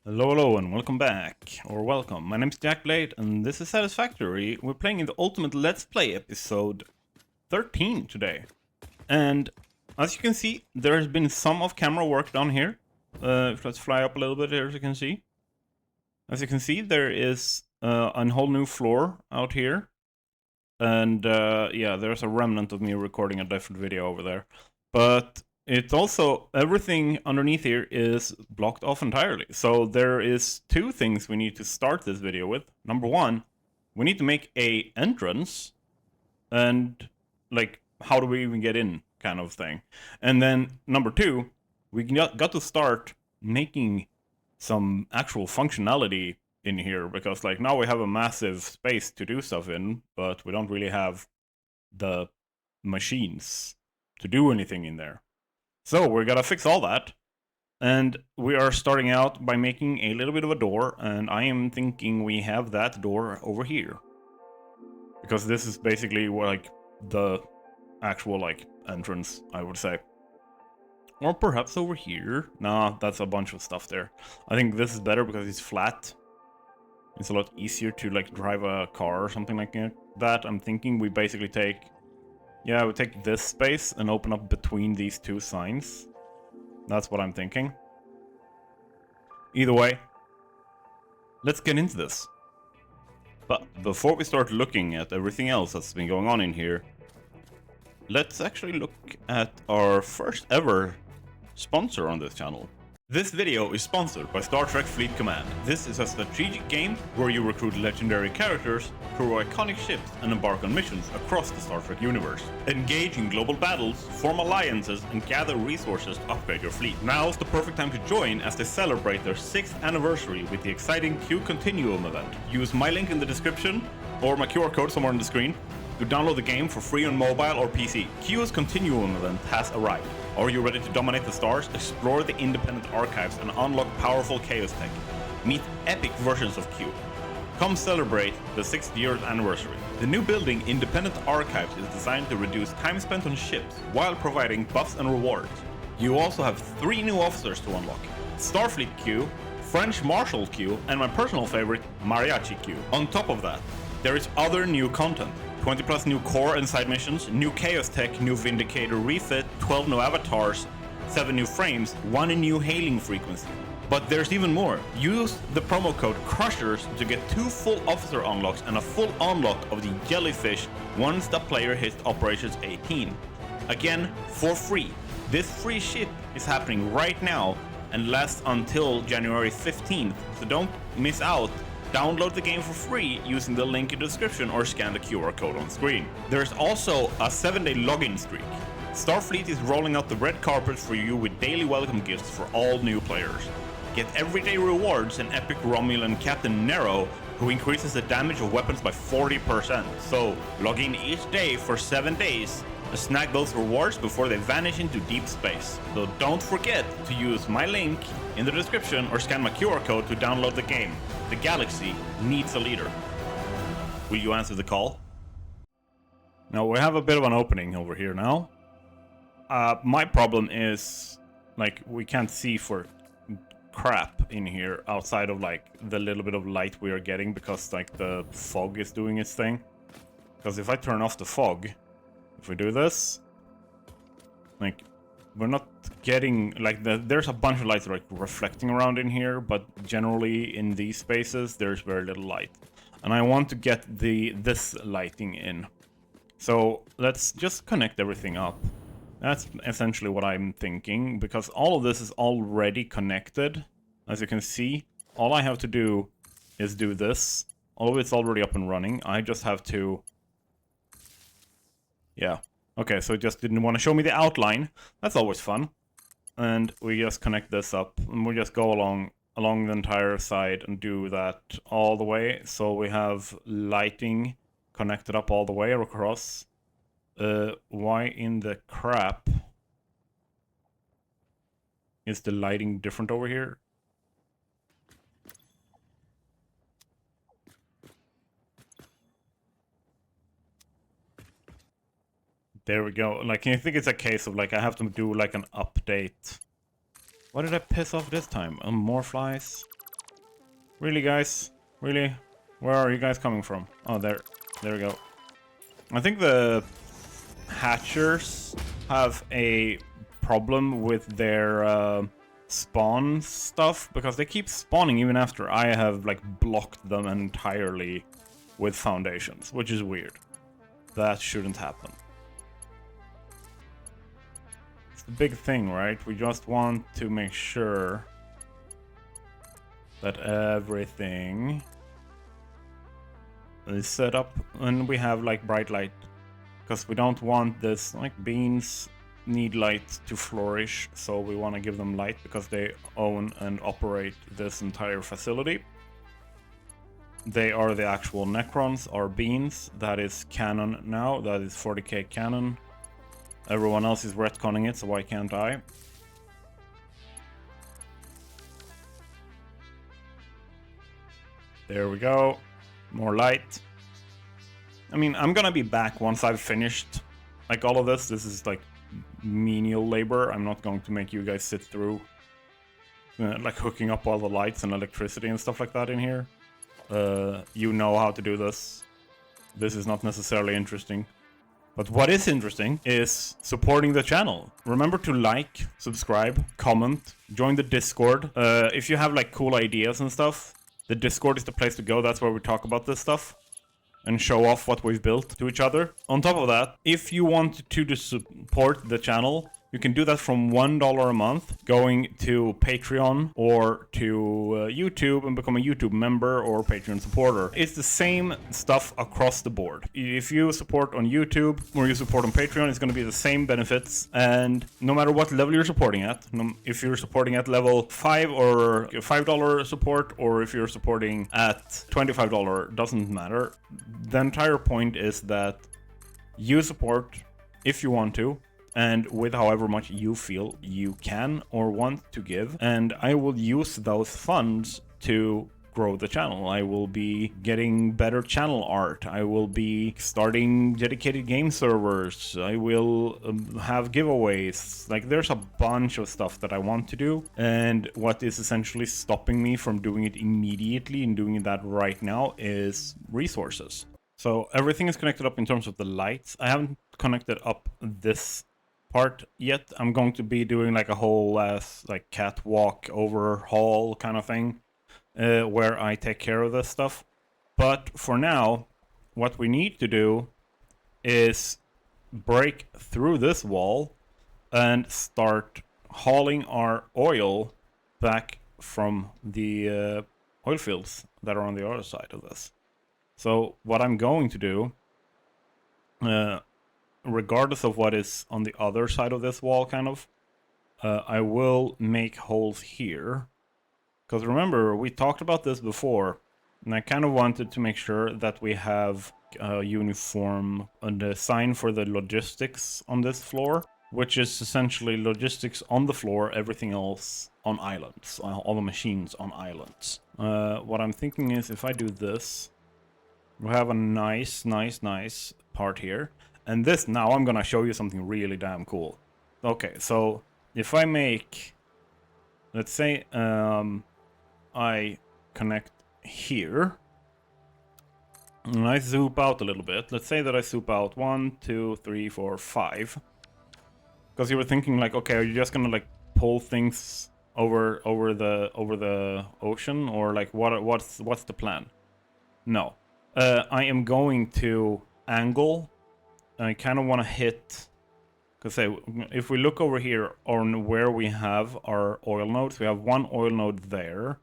Hello, and welcome back, or welcome. My name's Jack Blade, and this is Satisfactory. We're playing in the Ultimate Let's Play episode 13 today. And as you can see, there has been some off-camera work done here. Let's fly up a little bit here, as you can see. As you can see, there is a whole new floor out here. And yeah, there's a remnant of me recording a different video over there. But it's also, everything underneath here is blocked off entirely. So there is two things we need to start this video with. Number one, we need to make a entrance. And, like, how do we even get in, kind of thing. And then, number two, we got to start making some actual functionality in here. Because, like, now we have a massive space to do stuff in, but we don't really have the machines to do anything in there. So we're gonna fix all that, and we are starting out by making a little bit of a door, and I am thinking we have that door over here. Because this is basically like the actual like entrance, I would say. Or perhaps over here. Nah, that's a bunch of stuff there. I think this is better because it's flat. It's a lot easier to like drive a car or something like that. I'm thinking we basically take... Yeah, I would take this space and open up between these two signs. That's what I'm thinking. Either way, let's get into this. But before we start looking at everything else that's been going on in here, let's actually look at our first ever sponsor on this channel. This video is sponsored by Star Trek Fleet Command. This is a strategic game where you recruit legendary characters, crew iconic ships, and embark on missions across the Star Trek universe. Engage in global battles, form alliances, and gather resources to upgrade your fleet. Now's the perfect time to join as they celebrate their 6th anniversary with the exciting Q Continuum event. Use my link in the description, or my QR code somewhere on the screen, to download the game for free on mobile or PC. Q's Continuum event has arrived. Are you ready to dominate the stars, explore the independent archives, and unlock powerful chaos tech? Meet epic versions of Q. Come celebrate the 6th year anniversary. The new building, Independent Archives, is designed to reduce time spent on ships while providing buffs and rewards. You also have 3 new officers to unlock: Starfleet Q, French Marshal Q, and my personal favorite, Mariachi Q. On top of that, there is other new content. 20 plus new core and side missions, new chaos tech, new Vindicator refit, 12 new avatars, 7 new frames, 1 new hailing frequency. But there's even more. Use the promo code CRUSHERS to get 2 full officer unlocks and a full unlock of the Jellyfish once the player hits Operations 18. Again, for free. This free ship is happening right now and lasts until January 15th, so don't miss out. Download the game for free using the link in the description or scan the QR code on screen. There's also a 7-day login streak. Starfleet is rolling out the red carpet for you with daily welcome gifts for all new players. Get everyday rewards and epic Romulan Captain Nero, who increases the damage of weapons by 40%. So log in each day for 7 days to snag those rewards before they vanish into deep space. So don't forget to use my link in the description or scan my QR code to download the game. The galaxy needs a leader. Will you answer the call? Now we have a bit of an opening over here now. My problem is, like, we can't see for crap in here outside of like the little bit of light we are getting because like the fog is doing its thing. Because if I turn off the fog, if we do this, like, we're not getting, like, there's a bunch of lights like reflecting around in here, but generally in these spaces there's very little light. And I want to get this lighting in. So let's just connect everything up. That's essentially what I'm thinking, because all of this is already connected. As you can see, all I have to do is do this. All of it's already up and running. I just have to... Yeah. Okay, so it just didn't want to show me the outline. That's always fun. And we just connect this up, and we just go along the entire side and do that all the way. So we have lighting connected up all the way across. Why in the crap is the lighting different over here? There we go. Like, I think it's a case of, like, I have to do, like, an update. What did I piss off this time? More flies? Really, guys? Really? Where are you guys coming from? Oh, there we go. I think the hatchers have a problem with their spawn stuff, because they keep spawning even after I have like blocked them entirely with foundations, which is weird. That shouldn't happen. It's the big thing, right? We just want to make sure that everything is set up and we have like bright light, because we don't want this, like, beans need light to flourish, so we want to give them light because they own and operate this entire facility. They are the actual Necrons, our beans. That is canon now. That is 40k canon. Everyone else is retconning it, so why can't I? There we go. More light. I mean, I'm gonna be back once I've finished like all of this. This is like menial labor. I'm not going to make you guys sit through like hooking up all the lights and electricity and stuff like that in here. You know how to do this. This is not necessarily interesting. But what is interesting is supporting the channel. Remember to like, subscribe, comment, join the Discord. If you have like cool ideas and stuff, the Discord is the place to go. That's where we talk about this stuff and show off what we've built to each other. On top of that, if you want to support the channel, you can do that from $1 a month, going to Patreon or to YouTube and become a YouTube member or Patreon supporter. It's the same stuff across the board. If you support on YouTube or you support on Patreon, it's going to be the same benefits. And no matter what level you're supporting at, if you're supporting at level 5 or $5 support, or if you're supporting at $25, doesn't matter. The entire point is that you support if you want to, and with however much you feel you can or want to give, and I will use those funds to grow the channel. I will be getting better channel art. I will be starting dedicated game servers. I will have giveaways. Like, there's a bunch of stuff that I want to do, and what is essentially stopping me from doing it immediately and doing that right now is resources. So everything is connected up in terms of the lights. I haven't connected up this part yet. I'm going to be doing like a whole like catwalk overhaul kind of thing, where I take care of this stuff. But for now, what we need to do is break through this wall and start hauling our oil back from the oil fields that are on the other side of this. So what I'm going to do, regardless of what is on the other side of this wall, kind of, I will make holes here. Because remember, we talked about this before, and I kind of wanted to make sure that we have a uniform design for the logistics on this floor, which is essentially logistics on the floor, everything else on islands, all the machines on islands. What I'm thinking is, if I do this, we have a nice part here. And this, now I'm gonna show you something really damn cool. Okay, so if I make, let's say, I connect here, and I zoom out a little bit. Let's say that I zoom out 1, 2, 3, 4, 5. Because you were thinking like, okay, are you just gonna like pull things over the ocean, or like what's the plan? No, I am going to angle. I kind of want to hit, because if we look over here on where we have our oil nodes, we have one oil node there,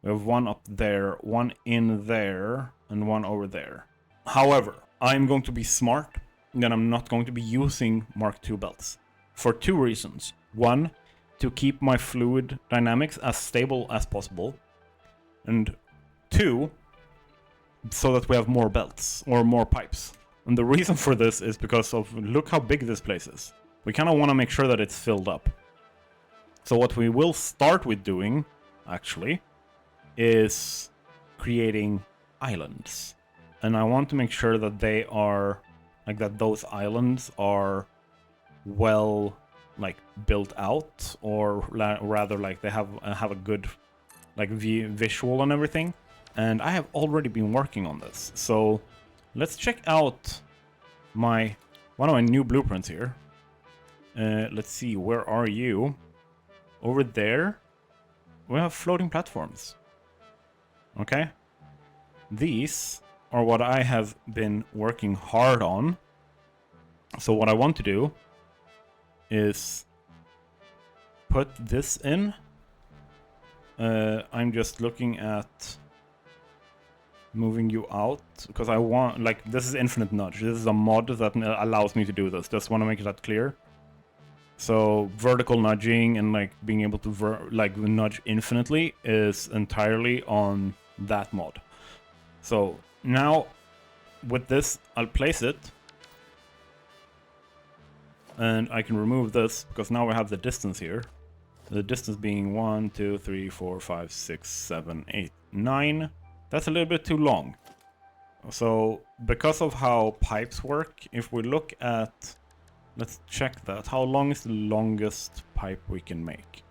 we have one up there, one in there, and one over there. However, I'm going to be smart, and I'm not going to be using Mark II belts for two reasons. One, to keep my fluid dynamics as stable as possible, and two, so that we have more belts or more pipes. And the reason for this is because of, look how big this place is. We kind of want to make sure that it's filled up. So what we will start with doing, actually, is creating islands. And I want to make sure that they are, like, that those islands are well, like, built out, or rather, like, they have a good, like, visual and everything. And I have already been working on this. So let's check out one of my new blueprints here. Let's see, where are you? Over there, we have floating platforms. Okay? These are what I have been working hard on. So what I want to do is put this in. I'm just looking at moving you out because I want, like, this is infinite nudge. This is a mod that allows me to do this. Just want to make that clear. So vertical nudging and like being able to nudge infinitely is entirely on that mod. So now with this, I'll place it. And I can remove this because now we have the distance here. The distance being 1, 2, 3, 4, 5, 6, 7, 8, 9. That's a little bit too long. So because of how pipes work, if we look at, let's check that. How long is the longest pipe we can make?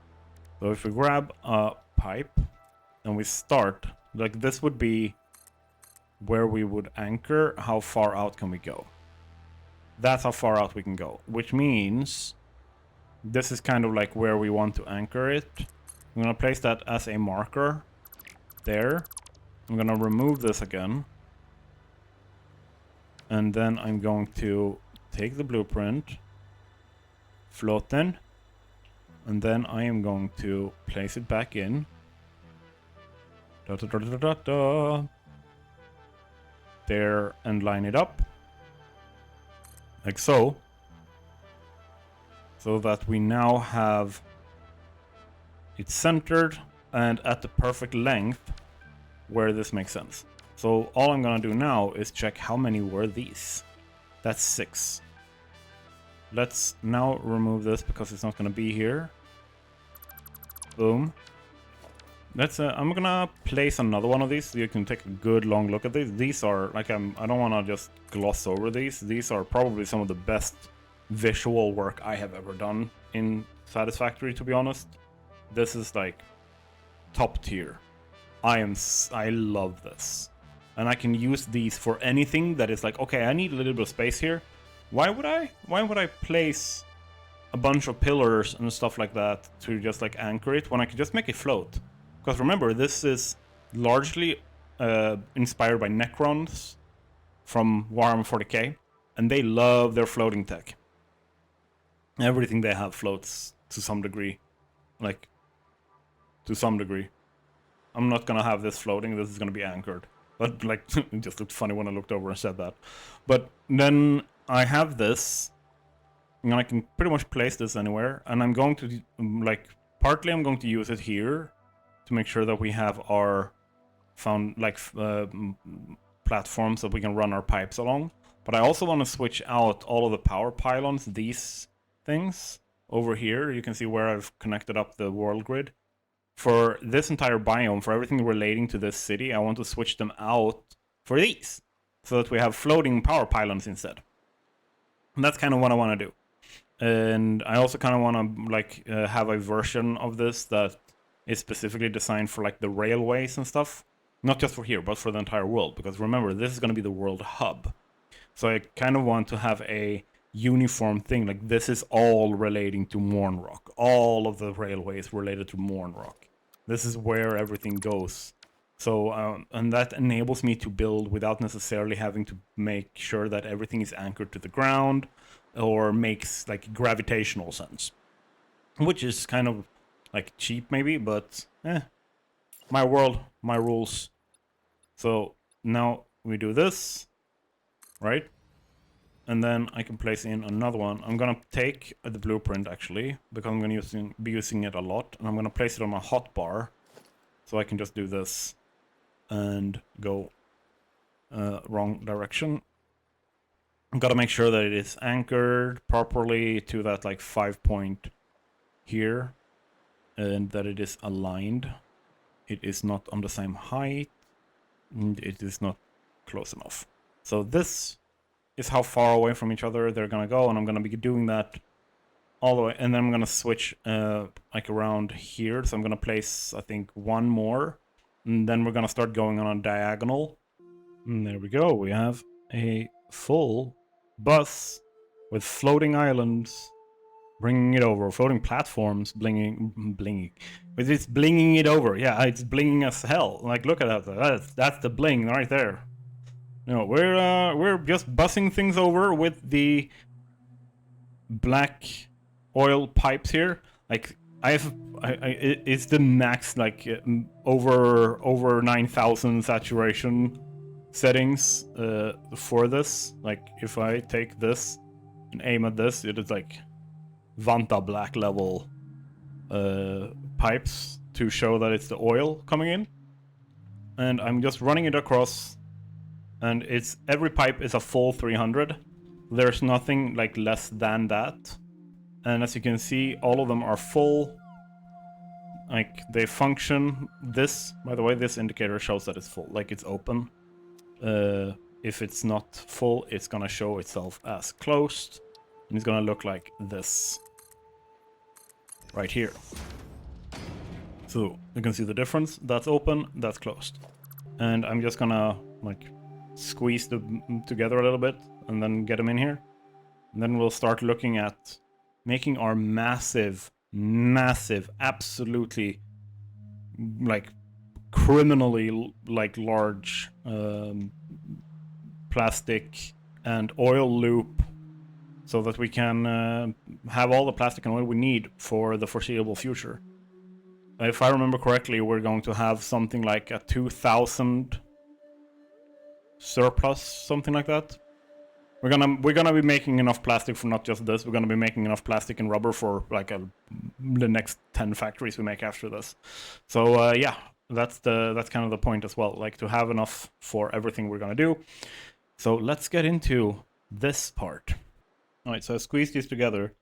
So if we grab a pipe and we start, like this would be where we would anchor. How far out can we go? That's how far out we can go, which means this is kind of like where we want to anchor it. I'm gonna place that as a marker there. I'm gonna remove this again. And then I'm going to take the blueprint, float in, and then I am going to place it back in. There, and line it up. Like so. So that we now have it centered and at the perfect length where this makes sense. So all I'm gonna do now is check how many were these. That's 6. Let's now remove this because it's not gonna be here. Boom. I'm gonna place another one of these so you can take a good long look at these. These are like, I don't wanna just gloss over these. These are probably some of the best visual work I have ever done in Satisfactory, to be honest. This is like top tier. I love this. And I can use these for anything that is like, okay, I need a little bit of space here. Why would I place a bunch of pillars and stuff like that to just like anchor it when I could just make it float? Because remember, this is largely inspired by Necrons from Warhammer 40k, and they love their floating tech. Everything they have floats to some degree. Like, to some degree. I'm not gonna have this floating, this is gonna be anchored. But, like, it just looked funny when I looked over and said that. But then I have this, and I can pretty much place this anywhere, and I'm going to, like, partly I'm going to use it here to make sure that we have our platforms that we can run our pipes along. But I also want to switch out all of the power pylons, these things over here. You can see where I've connected up the world grid. For this entire biome, for everything relating to this city, I want to switch them out for these, so that we have floating power pylons instead. And that's kind of what I want to do. And I also kind of want to have a version of this that is specifically designed for like the railways and stuff. Not just for here, but for the entire world. Because remember, this is going to be the world hub. So I kind of want to have a uniform thing. Like, this is all relating to Mournrock. All of the railways related to Mournrock. This is where everything goes. So, and that enables me to build without necessarily having to make sure that everything is anchored to the ground or makes like gravitational sense. Which is kind of like cheap maybe, but my world, my rules. So now we do this, right? And then I can place in another one. I'm gonna take the blueprint actually, because I'm gonna be using it a lot, and I'm gonna place it on my hotbar, so I can just do this and go wrong direction. I've got to make sure that it is anchored properly to that like 5 point here, and that it is aligned. It is not on the same height, and it is not close enough. So this is how far away from each other they're gonna go, and I'm gonna be doing that all the way, and then I'm gonna switch like around here. So I'm gonna place, I think, one more, And then we're gonna start going on a diagonal. And there we go. We have a full bus with floating islands, bringing it over. Floating platforms, blinging. But it's blinging it over. Yeah, it's blinging as hell. Like, look at that. That's the bling right there. No, we're just bussing things over with the black oil pipes here. Like, it's the max, like over 9,000 saturation settings for this. Like, if I take this and aim at this, it is like Vanta black level pipes to show that it's the oil coming in. And I'm just running it across, and it's every pipe is a full 300. There's nothing like less than that. And as you can see, all of them are full. Like, they function. This, by the way, this indicator shows that it's full, like it's open. If it's not full, it's gonna show itself as closed, and it's gonna look like this right here. So you can see the difference. That's open, that's closed. And I'm just gonna like squeeze them together a little bit and then get them in here. And then we'll start looking at making our massive, absolutely like criminally like large plastic and oil loop, so that we can have all the plastic and oil we need for the foreseeable future. If I remember correctly, we're going to have something like a 2,000 surplus, something like that. We're gonna be making enough plastic for not just this. We're gonna be making enough plastic and rubber for like the next 10 factories we make after this. So yeah, that's kind of the point as well. Like, to have enough for everything we're gonna do. So let's get into this part. All right, so I squeezed these together,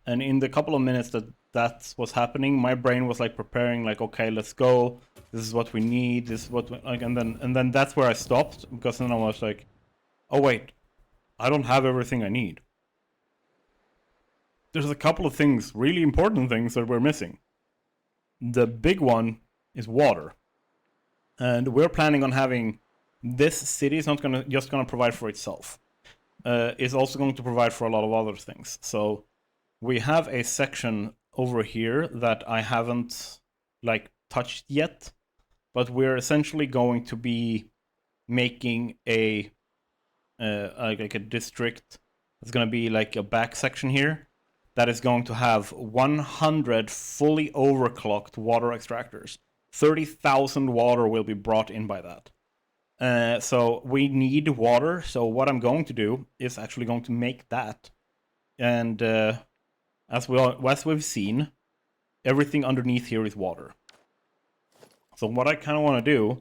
and in the couple of minutes that was happening, my brain was like preparing, like, okay, let's go. This is what we need. This is what we, like, and then that's where I stopped, because then I was like, oh wait, I don't have everything I need. There's a couple of things, really important things, that we're missing. The big one is water, and we're planning on having this city is not just gonna provide for itself. It's also going to provide for a lot of other things. So we have a section over here that I haven't like touched yet, but we're essentially going to be making a like a district. It's going to be like a back section here that is going to have 100 fully overclocked water extractors. 30,000 water will be brought in by that. So we need water. So what I'm going to do is actually going to make that. And as we've seen, everything underneath here is water. So what I kind of want to do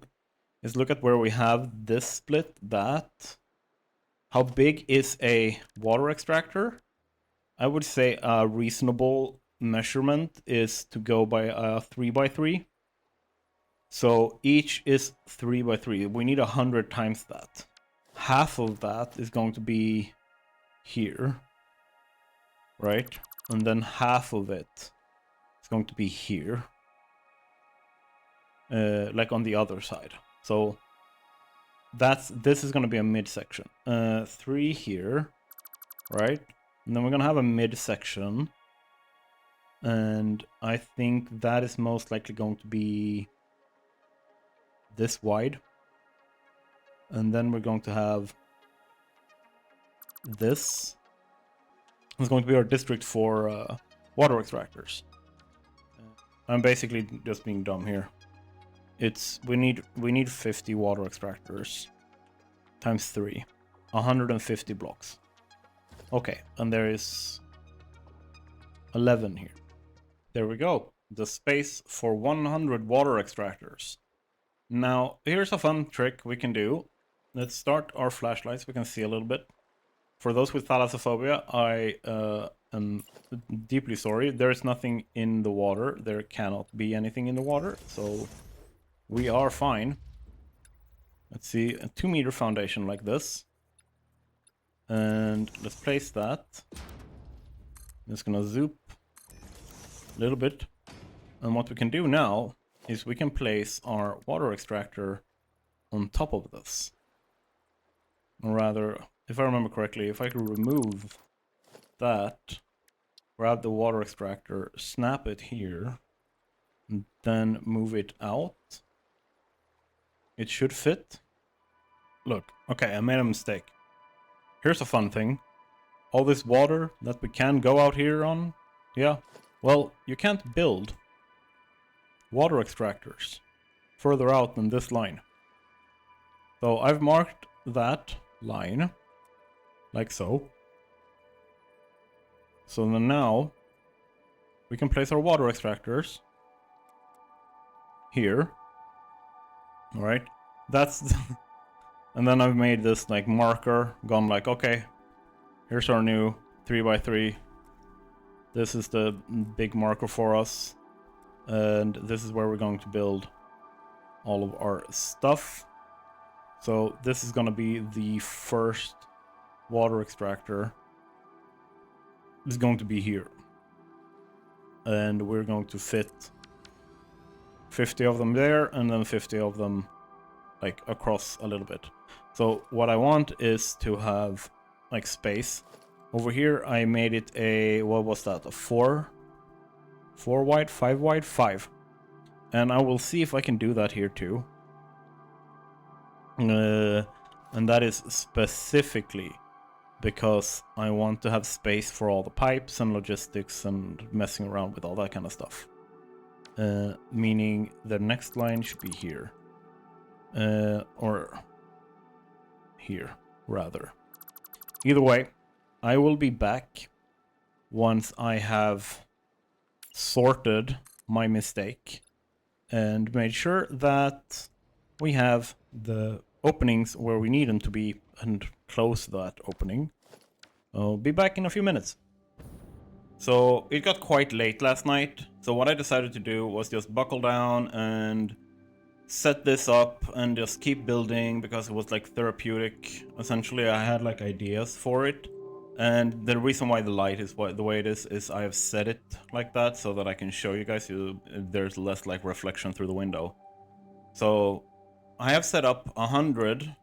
is look at where we have this split, that. How big is a water extractor? I would say a reasonable measurement is to go by a 3x3. So each is 3x3. We need 100 times that. Half of that is going to be here, right? And then half of it is going to be here, like on the other side. So this is going to be a midsection. 3 here, right? And then we're going to have a midsection. And I think that is most likely going to be this wide. And then we're going to have this. It's going to be our district for water extractors. I'm basically just being dumb here. We need 50 water extractors times 3, 150 blocks. Okay, and there is 11 here. There we go. The space for 100 water extractors. Now, here's a fun trick we can do. Let's start our flashlights. We can see a little bit. For those with thalassophobia, I am deeply sorry. There is nothing in the water. There cannot be anything in the water, so we are fine. Let's see, a 2-meter foundation like this. And let's place that. I'm just gonna zoop a little bit. And what we can do now is we can place our water extractor on top of this. Or rather, if I remember correctly, if I could remove that, grab the water extractor, snap it here, and then move it out, it should fit. Look, okay, I made a mistake. Here's a fun thing. All this water that we can go out here on, yeah, well, you can't build water extractors further out than this line. So I've marked that line, like so. So then now, we can place our water extractors here. Alright, that's... and then I've made this like marker, gone like, okay, here's our new 3x3. This is the big marker for us. And this is where we're going to build all of our stuff. So this is gonna be the first water extractor. It's going to be here. And we're going to fit 50 of them there, and then 50 of them like across a little bit. So what I want is to have like space. Over here I made it a, what was that, a 4 wide, 5 wide, 5. And I will see if I can do that here too. And that is specifically because I want to have space for all the pipes and logistics and messing around with all that kind of stuff. Meaning the next line should be here. Or here, rather. Either way, I will be back once I have sorted my mistake and made sure that we have the openings where we need them to be and close that opening. I'll be back in a few minutes. So it got quite late last night, so what I decided to do was just buckle down and set this up and just keep building because it was like therapeutic. Essentially, I had like ideas for it. And the reason why the light is the way it is I have set it like that so that I can show you guys there's less like reflection through the window. So I have set up 100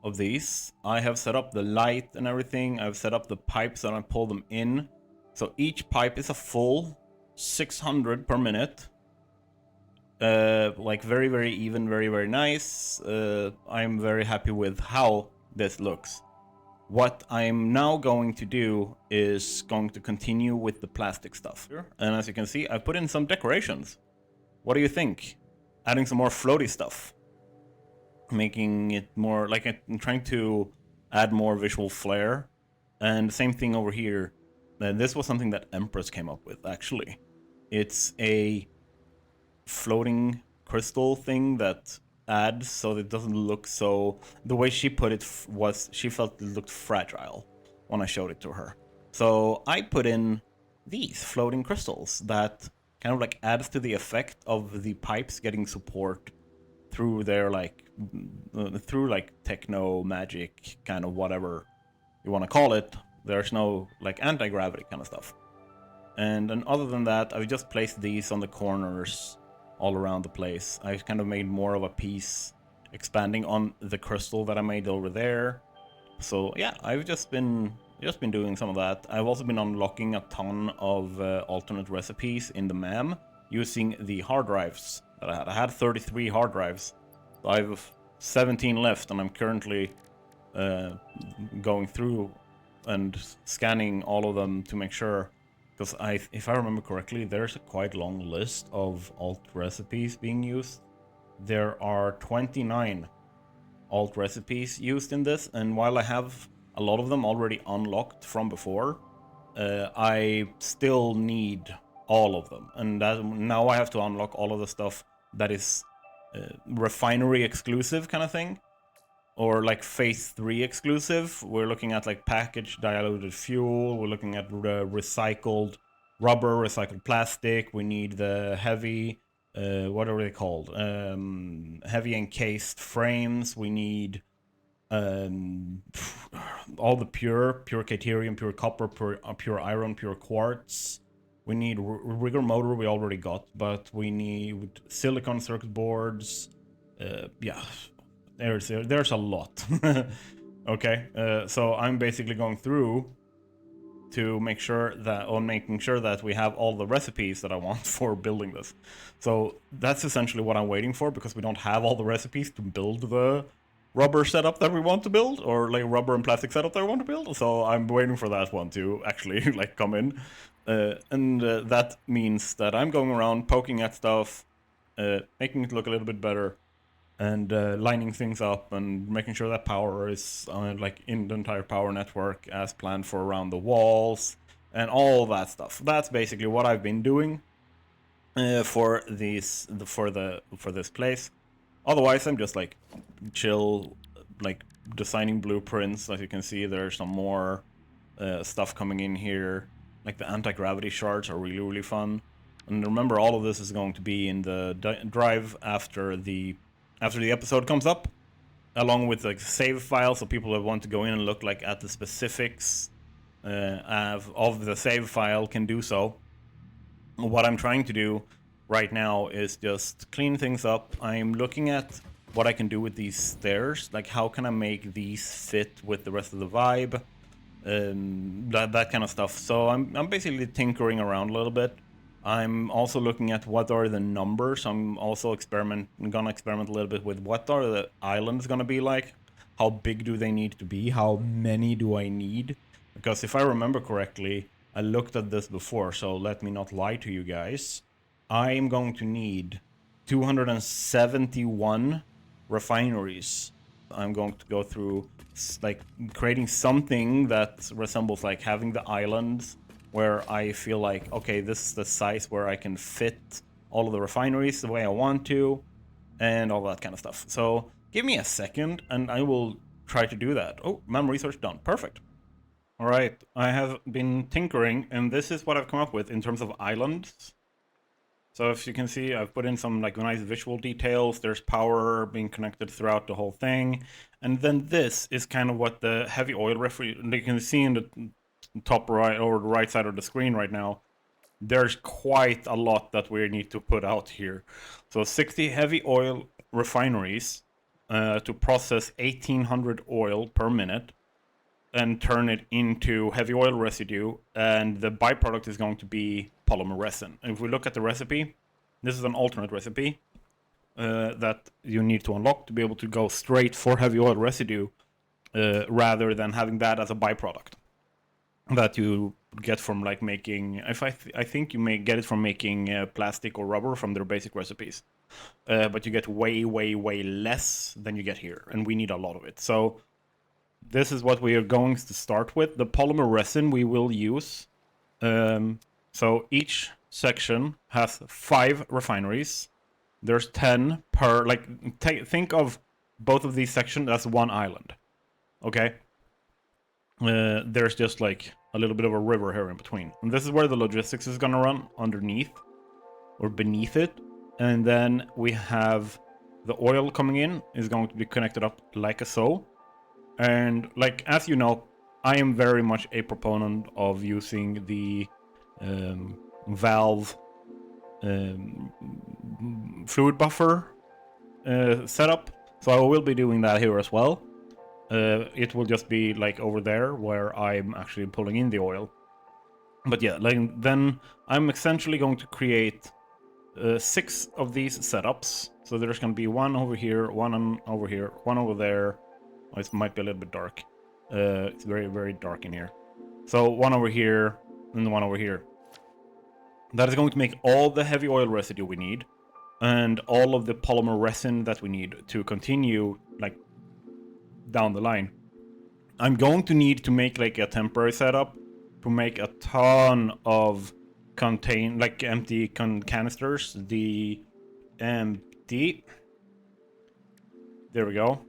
of these. I have set up the light and everything. I've set up the pipes and I pull them in. So each pipe is a full 600 per minute. Like very, very even, very, very nice. I'm very happy with how this looks. What I'm now going to do is going to continue with the plastic stuff. And as you can see, I put in some decorations. What do you think? Adding some more floaty stuff. Making it more, like I'm trying to add more visual flair. And same thing over here. This was something that Empress came up with, actually. It's a floating crystal thing that adds so that it doesn't look so... The way she put it was she felt it looked fragile when I showed it to her. So I put in these floating crystals that kind of like adds to the effect of the pipes getting support through their like techno magic kind of whatever you want to call it. There's no like anti-gravity kind of stuff. And then other than that, I've just placed these on the corners all around the place. I kind of made more of a piece expanding on the crystal that I made over there. So yeah, I've just been doing some of that. I've also been unlocking a ton of alternate recipes in the MAM using the hard drives that I had. I had 33 hard drives. So I have 17 left, and I'm currently going through and scanning all of them to make sure. Because if I remember correctly, there's a quite long list of alt recipes being used. There are 29 alt recipes used in this, and while I have a lot of them already unlocked from before, I still need all of them. And now I have to unlock all of the stuff that is refinery exclusive kind of thing. Or like phase 3 exclusive. We're looking at like packaged diluted fuel. We're looking at recycled rubber, recycled plastic. We need the heavy, what are they called? Heavy encased frames. We need all the pure Caterium, pure copper, pure iron, pure quartz. We need rigger motor we already got, but we need silicon circuit boards. Yeah, there's a lot. Okay, so I'm basically going through to make sure that, or making sure that we have all the recipes that I want for building this. So that's essentially what I'm waiting for, because we don't have all the recipes to build the rubber setup that we want to build, or like rubber and plastic setup that we want to build. So I'm waiting for that one to actually like come in. And that means that I'm going around poking at stuff, making it look a little bit better, and lining things up and making sure that power is like in the entire power network as planned for around the walls and all that stuff. That's basically what I've been doing for this place. Otherwise, I'm just like chill, like designing blueprints. As you can see, there's some more stuff coming in here. Like the anti-gravity shards are really fun. And remember, all of this is going to be in the drive after the episode comes up, along with like save file, so people that want to go in and look like at the specifics of the save file can do so. What I'm trying to do right now is just clean things up. I'm looking at what I can do with these stairs, like how can I make these fit with the rest of the vibe, that kind of stuff. So I'm basically tinkering around a little bit. I'm also looking at what are the numbers. I'm also gonna experiment a little bit with what are the islands gonna be like. How big do they need to be? How many do I need? Because if I remember correctly, I looked at this before, so let me not lie to you guys. I'm going to need 271 refineries. I'm going to go through like creating something that resembles like having the islands, where I feel like, okay, this is the size where I can fit all of the refineries the way I want to, and all that kind of stuff. So give me a second, and I will try to do that. Oh, mem research done. Perfect. All right, I have been tinkering, and this is what I've come up with in terms of islands. So as you can see, I've put in some like nice visual details. There's power being connected throughout the whole thing. And then this is kind of what the heavy oil you can see in the top right or the right side of the screen right now. There's quite a lot that we need to put out here. So 60 heavy oil refineries to process 1800 oil per minute and turn it into heavy oil residue, and the byproduct is going to be polymer resin. And if we look at the recipe, this is an alternate recipe that you need to unlock to be able to go straight for heavy oil residue rather than having that as a byproduct that you get from like making, I think you may get it from making plastic or rubber from their basic recipes, but you get way less than you get here, and we need a lot of it. So this is what we are going to start with. The polymer resin we will use. So each section has 5 refineries. There's 10 per, like, think of both of these sections as one island. Okay? There's just like a little bit of a river here in between. And this is where the logistics is gonna run, underneath or beneath it. And then we have the oil coming in is going to be connected up like so. And like, as you know, I am very much a proponent of using the valve fluid buffer setup. So I will be doing that here as well. It will just be like over there where I'm actually pulling in the oil. But yeah, like then I'm essentially going to create 6 of these setups. So there's going to be one over here, one over here, one over there. Oh, it might be a little bit dark. It's very dark in here. So one over here and one over here. That is going to make all the heavy oil residue we need and all of the polymer resin that we need to continue like down the line. I'm going to need to make like a temporary setup to make a ton of empty canisters. The empty. There we go.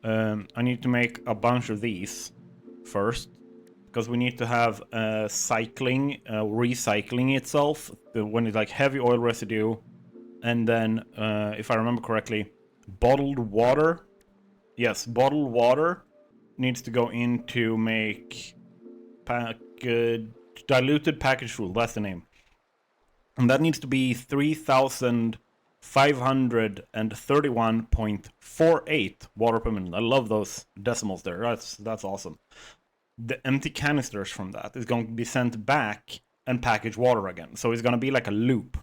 I need to make a bunch of these first, because we need to have recycling itself when it's like heavy oil residue, and then if I remember correctly, bottled water. Yes, bottled water needs to go in to make diluted package fuel, that's the name. And that needs to be 3,531.48 water per minute. I love those decimals there. That's awesome. The empty canisters from that is going to be sent back and package water again. So it's going to be like a loop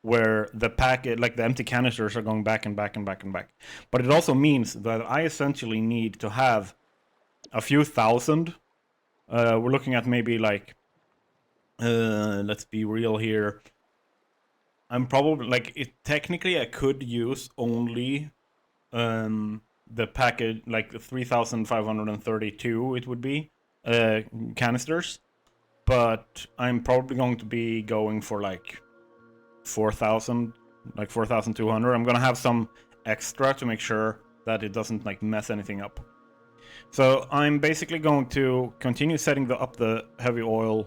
where the packet, like the empty canisters, are going back and back and back and back. But it also means that I essentially need to have a few thousand. We're looking at maybe like, let's be real here. I'm probably like technically I could use only the packet, like 3,532 it would be canisters, but I'm probably going to be going for like 4,000, like 4,200. I'm gonna have some extra to make sure that it doesn't like mess anything up. So I'm basically going to continue setting up the heavy oil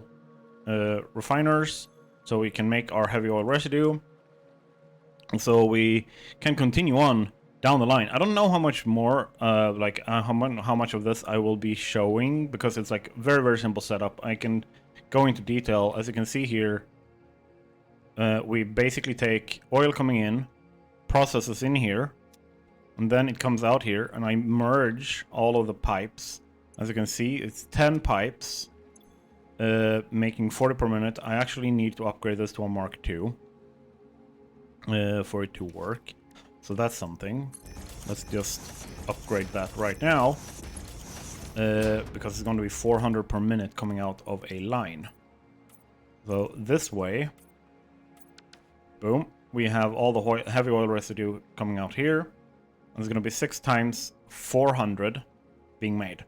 refiners so we can make our heavy oil residue, and so we can continue on down the line. I don't know how much more, how much of this I will be showing, because it's like very, very simple setup. I can go into detail. As you can see here, we basically take oil coming in, processes in here, and then it comes out here, and I merge all of the pipes. As you can see, it's 10 pipes, making 40 per minute. I actually need to upgrade this to a Mark II for it to work. So that's something. Let's just upgrade that right now, because it's going to be 400 per minute coming out of a line. So this way, boom, we have all the heavy oil residue coming out here. And it's going to be 6 times 400 being made.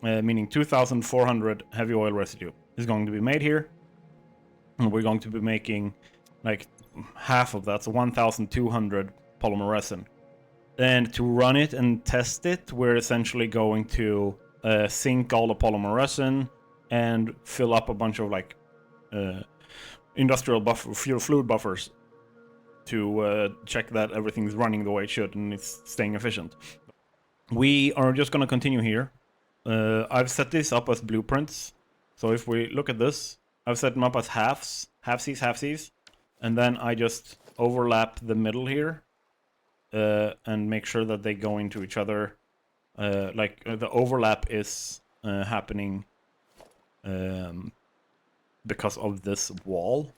Meaning 2,400 heavy oil residue is going to be made here. And we're going to be making like half of that, so 1,200 polymer resin. And to run it and test it, we're essentially going to sink all the polymer resin and fill up a bunch of like industrial fluid buffers to check that everything's running the way it should and it's staying efficient. We are just going to continue here. I've set this up as blueprints. So if we look at this, I've set them up as halfsies, and then I just overlap the middle here and make sure that they go into each other. The overlap is happening because of this wall.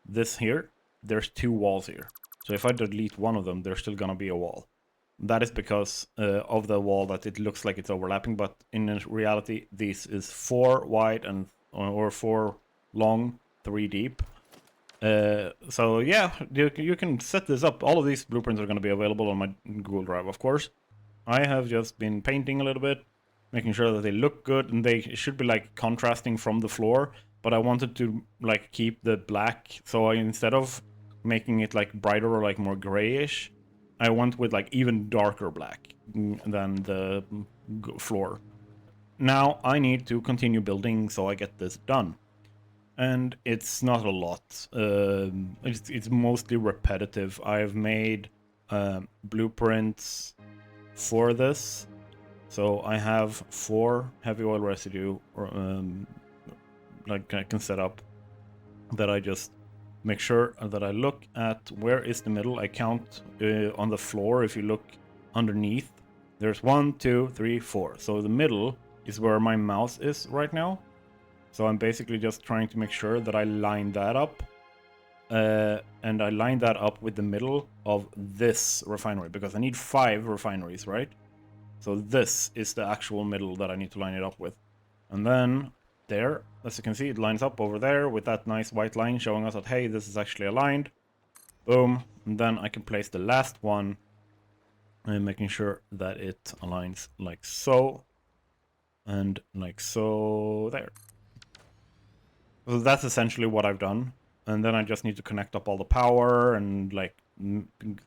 This here, there's 2 walls here. So if I delete one of them, there's still gonna be a wall. That is because of the wall that it looks like it's overlapping, but in reality, this is 4 wide and or 4 long, 3 deep. So yeah, you can set this up. All of these blueprints are going to be available on my Google Drive, of course. I have just been painting a little bit, making sure that they look good, and they should be like contrasting from the floor. But I wanted to like keep the black, so instead of making it like brighter or like more grayish, I went with like even darker black than the floor. Now I need to continue building so I get this done. And it's not a lot. It's mostly repetitive. I've made blueprints for this. So I have 4 heavy oil residue like I can set up, that I just make sure that I look at where is the middle. I count on the floor. If you look underneath, there's 1, 2, 3, 4. So the middle is where my mouse is right now. So I'm basically just trying to make sure that I line that up. And I line that up with the middle of this refinery, because I need 5 refineries, right? So this is the actual middle that I need to line it up with. And then there, as you can see, it lines up over there with that nice white line showing us that, hey, this is actually aligned. Boom. And then I can place the last one and making sure that it aligns like so. And like so there. So that's essentially what I've done. And then I just need to connect up all the power and like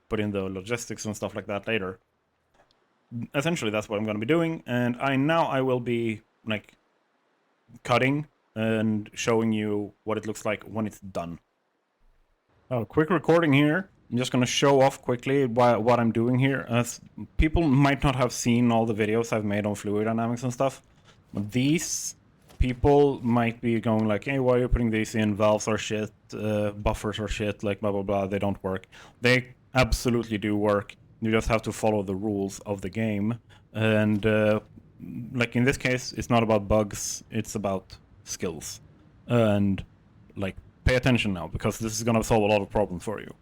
put in the logistics and stuff like that later. Essentially, that's what I'm going to be doing. And I will be like cutting and showing you what it looks like when it's done. Oh, quick recording here. I'm just going to show off quickly what I'm doing here. As people might not have seen all the videos I've made on fluid dynamics and stuff. But these people might be going like, hey, why are you putting these in? Valves are shit, buffers are shit, like blah blah blah, they don't work. They absolutely do work. You just have to follow the rules of the game. And like in this case, it's not about bugs, it's about skills. And like, pay attention now, because this is gonna solve a lot of problems for you.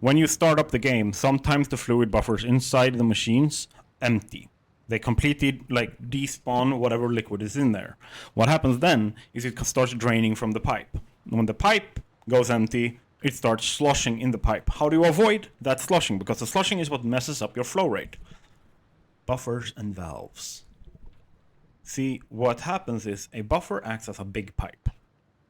When you start up the game, sometimes the fluid buffers inside the machines empty. They completely like despawn whatever liquid is in there. What happens then is it starts draining from the pipe. When the pipe goes empty, it starts sloshing in the pipe. How do you avoid that sloshing? Because the sloshing is what messes up your flow rate. Buffers and valves. See, what happens is a buffer acts as a big pipe.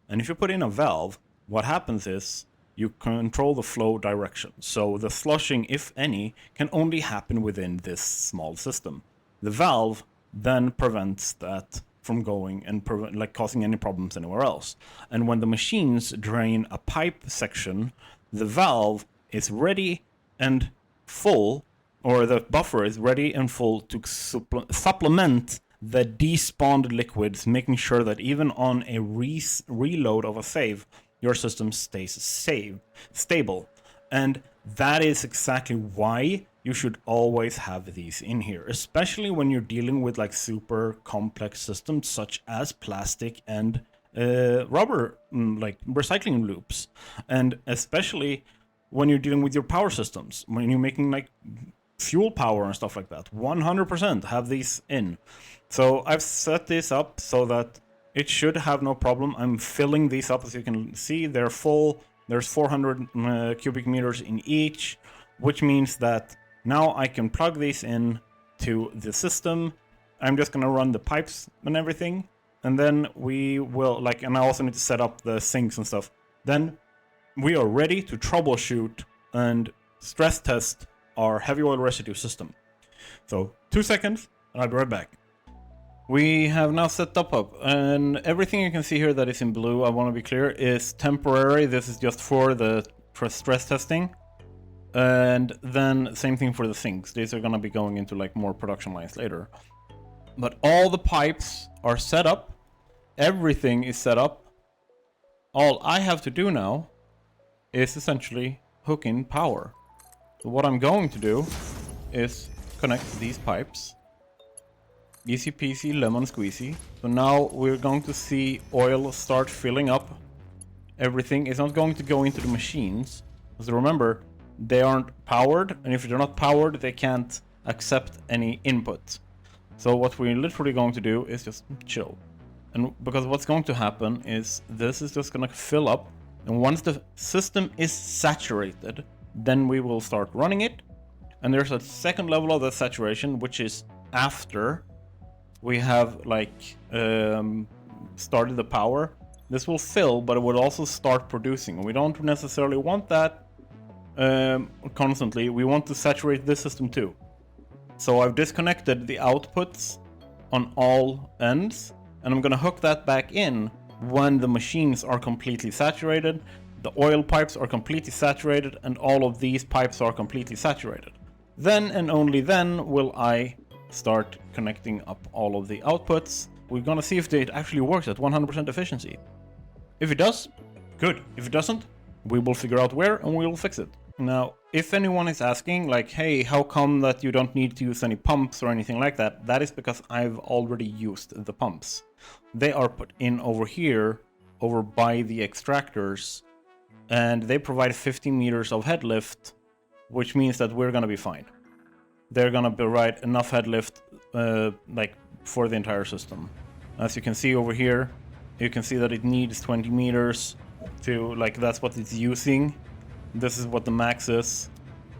And if you put in a valve, what happens is you control the flow direction. So the sloshing, if any, can only happen within this small system. The valve then prevents that from going and like causing any problems anywhere else. And when the machines drain a pipe section, the valve is ready and full, or the buffer is ready and full to supplement the despawned liquids, making sure that even on a reload of a save, your system stays stable. And that is exactly why you should always have these in here, especially when you're dealing with like super complex systems such as plastic and rubber, like recycling loops, and especially when you're dealing with your power systems, when you're making like fuel power and stuff like that. 100% have these in. So I've set this up so that it should have no problem. I'm filling these up, as you can see, they're full. There's 400 cubic meters in each, which means that now I can plug these in to the system. I'm just gonna run the pipes and everything, and then we will, like, and I also need to set up the sinks and stuff. Then we are ready to troubleshoot and stress test our heavy oil residue system. So 2 seconds, and I'll be right back. We have now set up, and everything you can see here that is in blue, I want to be clear, is temporary. This is just for the stress testing. And then same thing for the sinks. These are going to be going into like more production lines later. But all the pipes are set up. Everything is set up. All I have to do now is essentially hook in power. So what I'm going to do is connect these pipes. Easy peasy, lemon squeezy. So now we're going to see oil start filling up. Everything is not going to go into the machines. Because remember, they aren't powered, and if they're not powered, they can't accept any input. So what we're literally going to do is just chill. And because what's going to happen is this is just going to fill up, and once the system is saturated, then we will start running it. And there's a second level of the saturation, which is after we have like started the power. This will fill, but it will also start producing. And we don't necessarily want that constantly. We want to saturate this system too. So I've disconnected the outputs on all ends, and I'm gonna hook that back in when the machines are completely saturated, the oil pipes are completely saturated, and all of these pipes are completely saturated. Then and only then will I start connecting up all of the outputs. We're gonna see if it actually works at 100% efficiency. If it does, good. If it doesn't, we will figure out where and we will fix it. Now, if anyone is asking, like, hey, how come that you don't need to use any pumps or anything like that? That is because I've already used the pumps. They are put in over here, over by the extractors, and they provide 15 meters of head lift, which means that we're gonna be fine. They're gonna provide enough head lift, like, for the entire system. As you can see over here, you can see that it needs 20 meters to, like, that's what it's using. This is what the max is,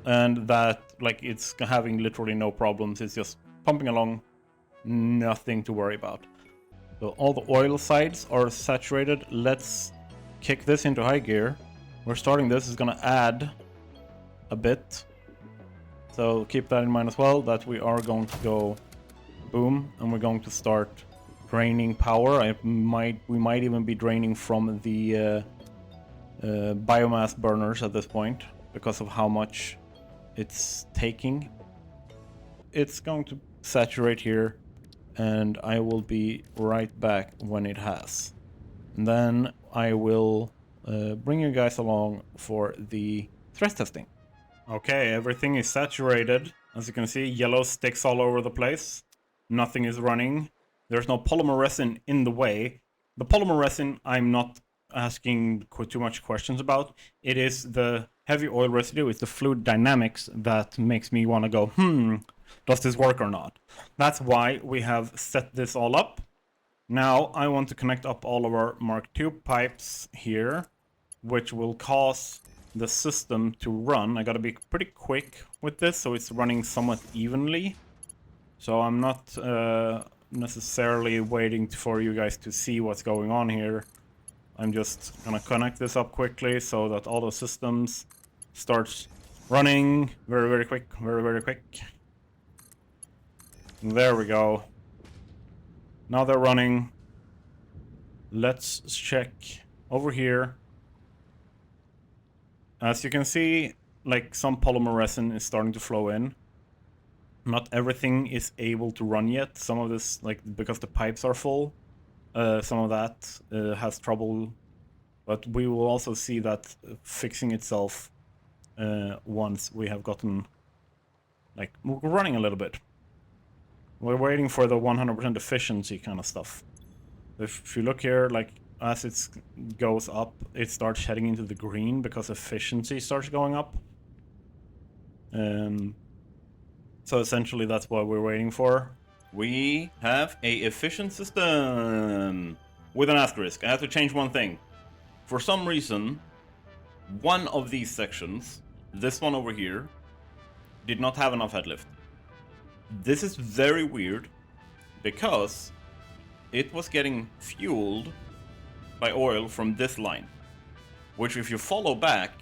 and that, like, it's having literally no problems. It's just pumping along, nothing to worry about. So all the oil sides are saturated. Let's kick this into high gear. We're starting this is gonna add a bit. So keep that in mind as well, that we are going to go boom, and we're going to start draining power. We might even be draining from the biomass burners at this point because of how much it's taking. It's going to saturate here, and I will be right back when it has. And then I will bring you guys along for the stress testing. Okay, everything is saturated. As you can see, yellow sticks all over the place. Nothing is running. There's no polymer resin in the way. The polymer resin I'm not asking too much questions about. It is the heavy oil residue, it's the fluid dynamics that makes me want to go, does this work or not? That's why we have set this all up. Now I want to connect up all of our Mark II pipes here, which will cause the system to run. I gotta be pretty quick with this so it's running somewhat evenly. So I'm not necessarily waiting for you guys to see what's going on here. I'm just gonna connect this up quickly so that all the systems starts running very, very quick, very, very quick. There we go. Now they're running. Let's check over here. As you can see, like some polymer resin is starting to flow in. Not everything is able to run yet. Some of this, like because the pipes are full, some of that has trouble. But we will also see that fixing itself once we have gotten, like, we're running a little bit. We're waiting for the 100% efficiency kind of stuff. If you look here, like, as it goes up, it starts heading into the green because efficiency starts going up. So essentially that's what we're waiting for. We have a efficient system with an asterisk. I have to change one thing. For some reason, one of these sections, this one over here, did not have enough headlift. This is very weird because it was getting fueled by oil from this line, which if you follow back,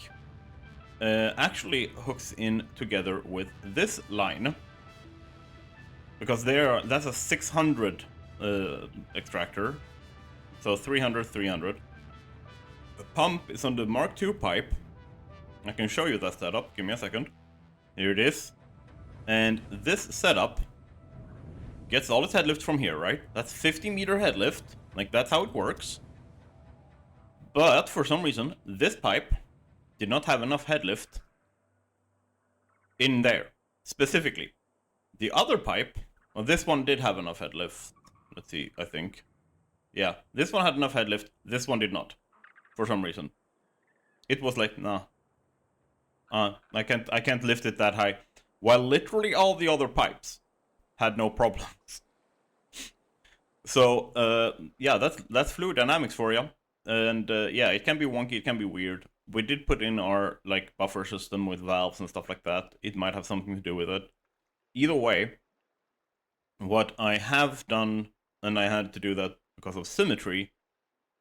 actually hooks in together with this line, because that's a 600 extractor, so 300, 300. The pump is on the Mark II pipe. I can show you that setup, give me a second. Here it is. And this setup gets all its headlift from here, right? That's 50-meter headlift, like that's how it works. But for some reason, this pipe did not have enough headlift in there, specifically. The other pipe, well, this one did have enough headlift. Let's see, I think. Yeah, this one had enough headlift, this one did not, for some reason. It was like, nah. I can't lift it that high. While literally all the other pipes had no problems. So, yeah, that's fluid dynamics for you. And yeah, it can be wonky, it can be weird. We did put in our like buffer system with valves and stuff like that. It might have something to do with it. Either way, what I have done, and I had to do that because of symmetry,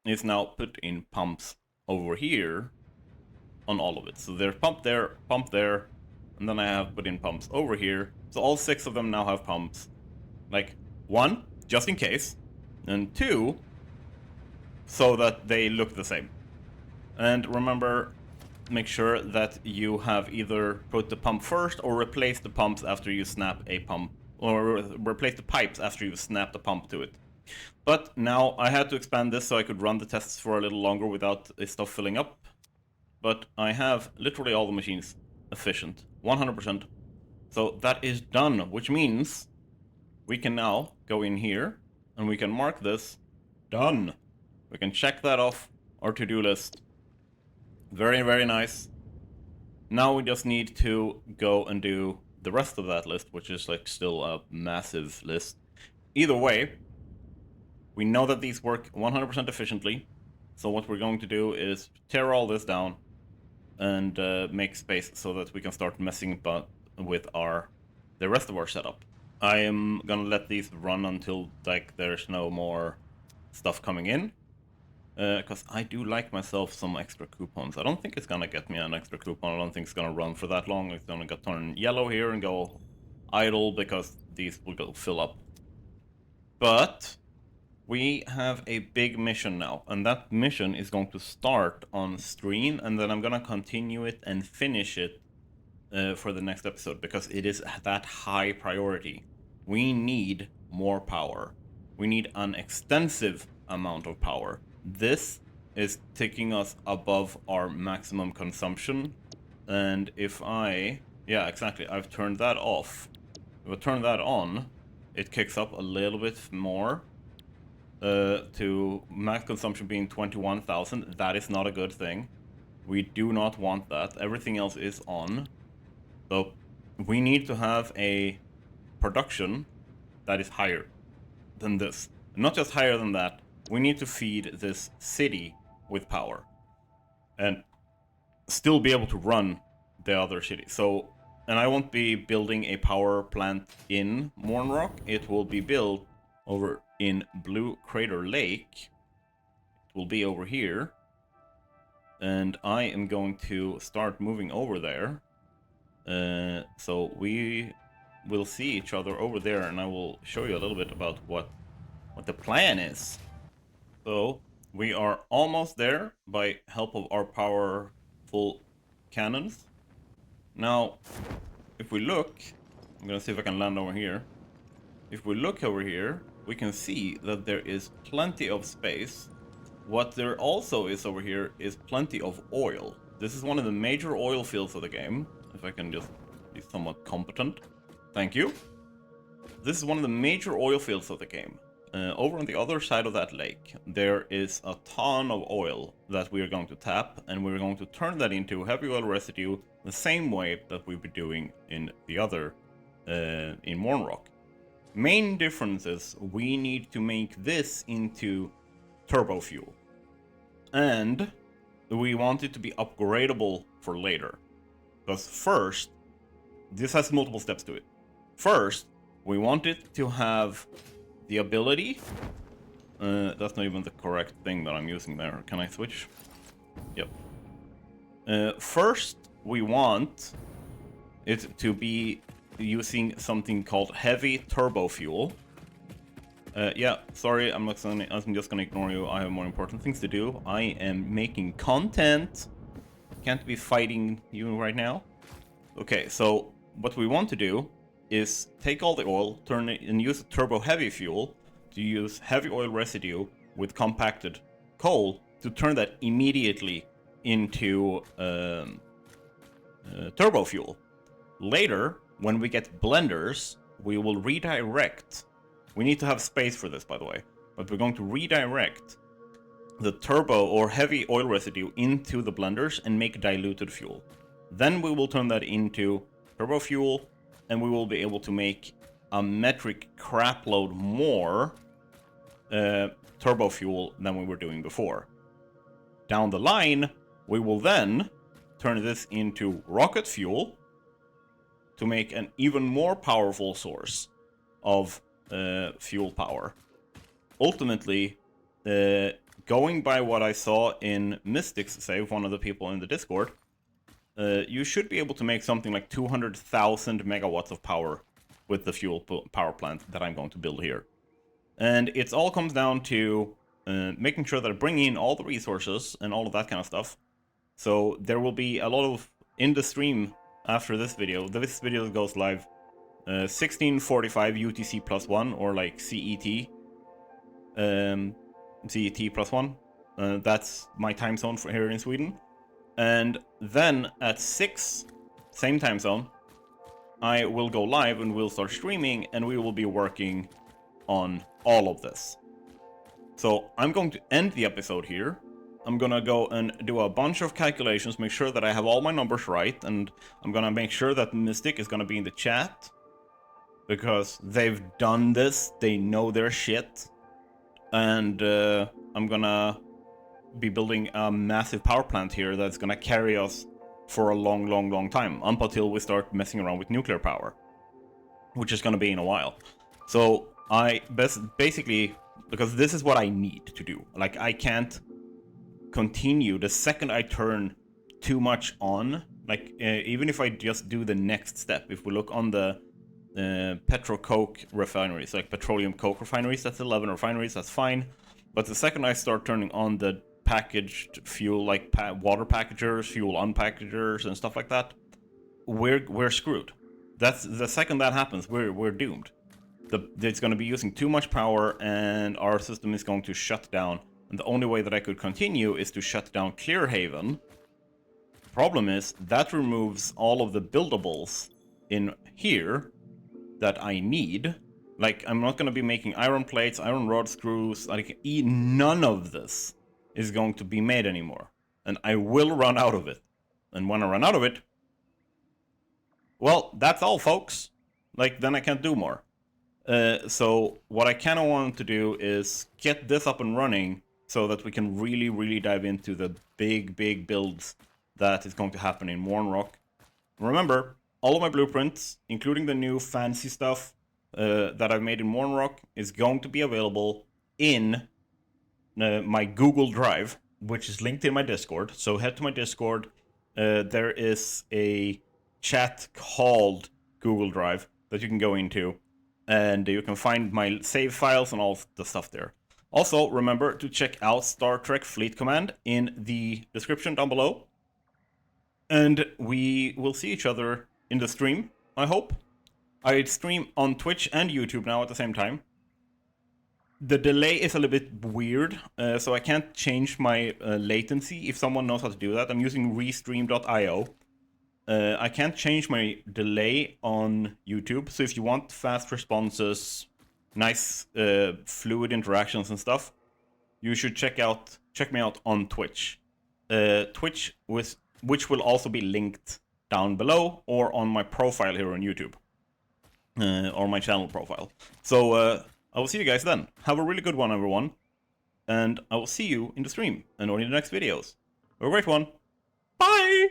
is now put in pumps over here on all of it. So there's pump there, and then I have put in pumps over here. So all 6 of them now have pumps. Like, 1, just in case, and 2, so that they look the same. And remember, make sure that you have either put the pump first or replace the pumps after you snap a pump, or replace the pipes after you snap the pump to it. But now I had to expand this so I could run the tests for a little longer without stuff filling up. But I have literally all the machines efficient, 100%. So that is done, which means we can now go in here and we can mark this done. We can check that off our to-do list. Very, very nice. Now we just need to go and do the rest of that list, which is like still a massive list. Either way, we know that these work 100% efficiently. So what we're going to do is tear all this down and make space so that we can start messing about with the rest of our setup. I am gonna let these run until like there's no more stuff coming in, because I do like myself some extra coupons. I don't think it's gonna get me an extra coupon. I don't think it's gonna run for that long. It's gonna turn yellow here and go idle because these will go fill up. But we have a big mission now, and that mission is going to start on stream, and then I'm gonna continue it and finish it for the next episode, because it is that high priority. we need more power. We need an extensive amount of power. This is taking us above our maximum consumption. And if yeah, exactly, I've turned that off. If I turn that on, it kicks up a little bit more to max consumption being 21,000. That is not a good thing. We do not want that. Everything else is on. So we need to have a production that is higher than this. Not just higher than that, we need to feed this city with power and still be able to run the other cities. So, and I won't be building a power plant in Mournrock. It will be built over in Blue Crater Lake. It will be over here. And I am going to start moving over there. So we will see each other over there, and I will show you a little bit about what the plan is. So we are almost there by help of our powerful cannons. Now, if we look, I'm gonna see if I can land over here. If we look over here, we can see that there is plenty of space. What there also is over here is plenty of oil. This is one of the major oil fields of the game. If I can just be somewhat competent. Thank you. This is one of the major oil fields of the game. Over on the other side of that lake, there is a ton of oil that we are going to tap, and we're going to turn that into heavy oil residue the same way that we've been doing in the other, in Mournrock. Main difference is we need to make this into turbo fuel. And we want it to be upgradable for later. Because first, this has multiple steps to it. First, we want it to have the ability... that's not even the correct thing that I'm using there. Can I switch? Yep. First, we want it to be using something called heavy turbo fuel. Yeah, sorry, I'm just gonna ignore you. I have more important things to do. I am making content. Can't be fighting you right now. Okay, so what we want to do is take all the oil, turn it, and use turbo heavy fuel to use heavy oil residue with compacted coal to turn that immediately into turbo fuel. Later, when we get blenders, we will redirect. We need to have space for this, by the way, but we're going to redirect the turbo or heavy oil residue into the blenders and make diluted fuel. Then we will turn that into turbo fuel, and we will be able to make a metric crapload more turbo fuel than we were doing before. Down the line, we will then turn this into rocket fuel to make an even more powerful source of fuel power. Ultimately, going by what I saw in Mystic's save, one of the people in the Discord, you should be able to make something like 200,000 megawatts of power with the fuel power plant that I'm going to build here. And it all comes down to making sure that I bring in all the resources and all of that kind of stuff. So there will be a lot of, in the stream after this video, this video goes live 16:45 UTC plus 1, or like CET. CET plus 1. That's my time zone for here in Sweden. And then at 6, same time zone, I will go live and we'll start streaming, and we will be working on all of this. So I'm going to end the episode here. I'm gonna go and do a bunch of calculations, make sure that I have all my numbers right, and I'm gonna make sure that Mystic is gonna be in the chat, because they've done this, they know their shit. And I'm gonna be building a massive power plant here that's gonna carry us for a long time, up until we start messing around with nuclear power, which is gonna be in a while. So I basically, because this is what I need to do. Like, I can't continue the second I turn too much on. Like, even if I just do the next step, if we look on the petro-coke refineries, like petroleum coke refineries, that's 11 refineries, that's fine. But the second I start turning on the packaged fuel, like water packagers, fuel unpackagers, and stuff like that, we're screwed. That's the second that happens, we're doomed. it's going to be using too much power and our system is going to shut down. And the only way that I could continue is to shut down Clearhaven. The problem is that removes all of the buildables in here that I need. Like, I'm not going to be making iron plates, iron rod screws, like, none of this is going to be made anymore. And I will run out of it. And when I run out of it, well, that's all, folks. Like, then I can't do more. So what I kind of want to do is get this up and running so that we can really, really dive into the big, big builds that is going to happen in Mournrock. Remember, all of my blueprints, including the new fancy stuff that I've made in Mournrock, is going to be available in my Google Drive, which is linked in my Discord. So head to my Discord. There is a chat called Google Drive that you can go into, and you can find my save files and all the stuff there. Also, remember to check out Star Trek Fleet Command in the description down below. And we will see each other in the stream, I hope. I stream on Twitch and YouTube now at the same time. The delay is a little bit weird, so I can't change my latency. If someone knows how to do that, I'm using restream.io. I can't change my delay on YouTube, so if you want fast responses, nice fluid interactions and stuff, you should check me out on Twitch. Twitch, which will also be linked down below or on my profile here on YouTube, or my channel profile. So I will see you guys then. Have a really good one, everyone, and I will see you in the stream and or in the next videos. Have a great one. Bye!